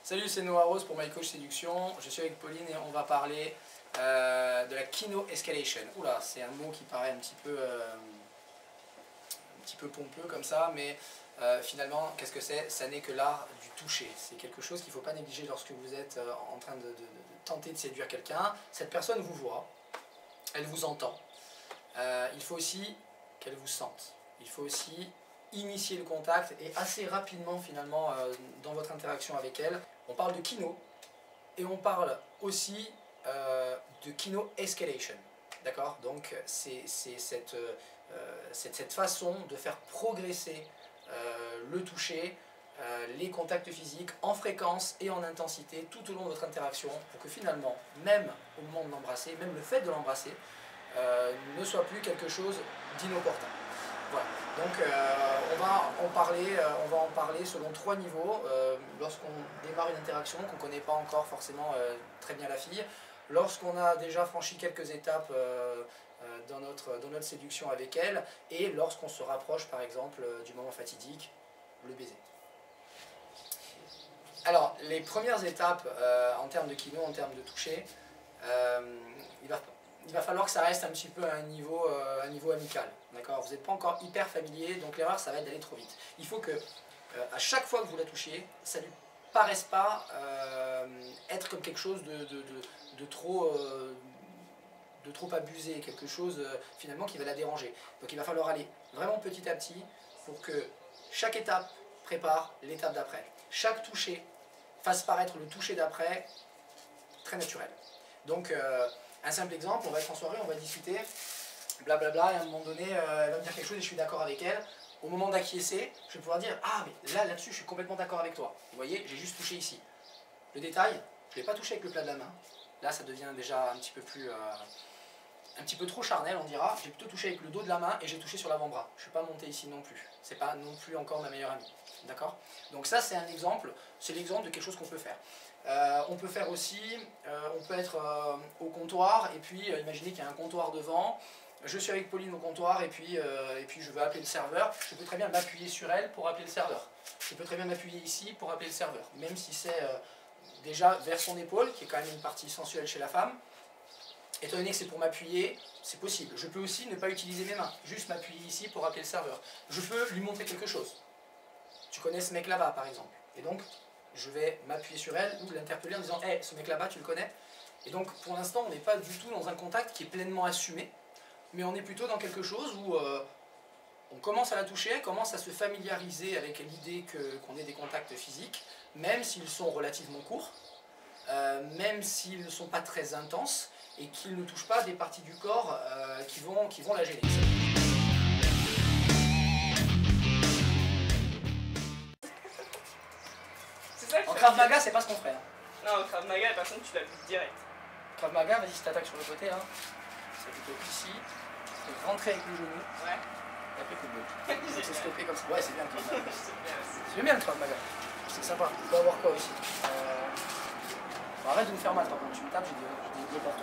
Salut, c'est Noah Rose pour My Coach Séduction. Je suis avec Pauline et on va parler de la Kino Escalation. Oula, c'est un mot qui paraît un petit peu pompeux comme ça, mais finalement, qu'est-ce que c'est? Ça n'est que l'art du toucher. C'est quelque chose qu'il ne faut pas négliger lorsque vous êtes en train de tenter de séduire quelqu'un. Cette personne vous voit, elle vous entend. Il faut aussi qu'elle vous sente. Il faut aussi initier le contact et assez rapidement finalement dans votre interaction avec elle. On parle de Kino et on parle aussi de Kino Escalation. D'accord? Donc c'est cette façon de faire progresser le toucher, les contacts physiques en fréquence et en intensité tout au long de votre interaction pour que finalement, même au moment de l'embrasser, même le fait de l'embrasser, ne soit plus quelque chose d'inopportun. Voilà, donc on va en parler selon 3 niveaux. Lorsqu'on démarre une interaction, qu'on ne connaît pas encore forcément très bien la fille, lorsqu'on a déjà franchi quelques étapes dans notre séduction avec elle, et lorsqu'on se rapproche par exemple du moment fatidique, le baiser. Alors, les premières étapes en termes de kino, en termes de toucher, il va falloir que ça reste un petit peu à un niveau amical. Vous n'êtes pas encore hyper familier, donc l'erreur ça va être d'aller trop vite. Il faut que à chaque fois que vous la touchiez, ça ne lui paraisse pas être comme quelque chose de trop abusé, quelque chose finalement qui va la déranger. Donc il va falloir aller vraiment petit à petit pour que chaque étape prépare l'étape d'après. Chaque toucher fasse paraître le toucher d'après très naturel. Donc un simple exemple, on va être en soirée, on va discuter, blablabla, et à un moment donné, elle va me dire quelque chose et je suis d'accord avec elle. Au moment d'acquiescer, je vais pouvoir dire « Ah, mais là-dessus, je suis complètement d'accord avec toi. Vous voyez, j'ai juste touché ici. » Le détail, je ne l'ai pas touché avec le plat de la main. Là, ça devient déjà un petit peu trop charnel, on dira. J'ai plutôt touché avec le dos de la main et j'ai touché sur l'avant-bras. Je ne suis pas monté ici non plus. Ce n'est pas non plus encore ma meilleure amie. D'accord? Donc ça, c'est un exemple. C'est l'exemple de quelque chose qu'on peut faire. On peut faire aussi, on peut être au comptoir et puis imaginez qu'il y a un comptoir devant. Je suis avec Pauline au comptoir et puis je veux appeler le serveur. Je peux très bien m'appuyer sur elle pour appeler le serveur. Je peux très bien m'appuyer ici pour appeler le serveur. Même si c'est déjà vers son épaule, qui est quand même une partie sensuelle chez la femme. Étant donné que c'est pour m'appuyer, c'est possible. Je peux aussi ne pas utiliser mes mains, juste m'appuyer ici pour appeler le serveur. Je peux lui montrer quelque chose. Tu connais ce mec là-bas par exemple. Et donc, je vais m'appuyer sur elle ou l'interpeller en disant « Hey, ce mec là-bas, tu le connais ?» Et donc, pour l'instant, on n'est pas du tout dans un contact qui est pleinement assumé, mais on est plutôt dans quelque chose où on commence à la toucher, commence à se familiariser avec l'idée qu'on ait des contacts physiques, même s'ils sont relativement courts, même s'ils ne sont pas très intenses, et qu'ils ne touchent pas des parties du corps qui vont la gêner. En Krav Maga, c'est pas ce qu'on ferait. Non, au Krav Maga, la personne, tu la butes direct. Krav Maga, vas-y, si t'attaques sur le côté, hein. C'est plutôt ici. Tu peux rentrer avec le genou. Ouais. Et après, coup de boule. C'est stoppé comme ça. Ouais, c'est bien le Krav Maga. C'est J'aime bien le Krav Maga. C'est sympa. Tu peux avoir quoi aussi arrête de me faire mal, par contre. Tu me tapes, j'ai des partout.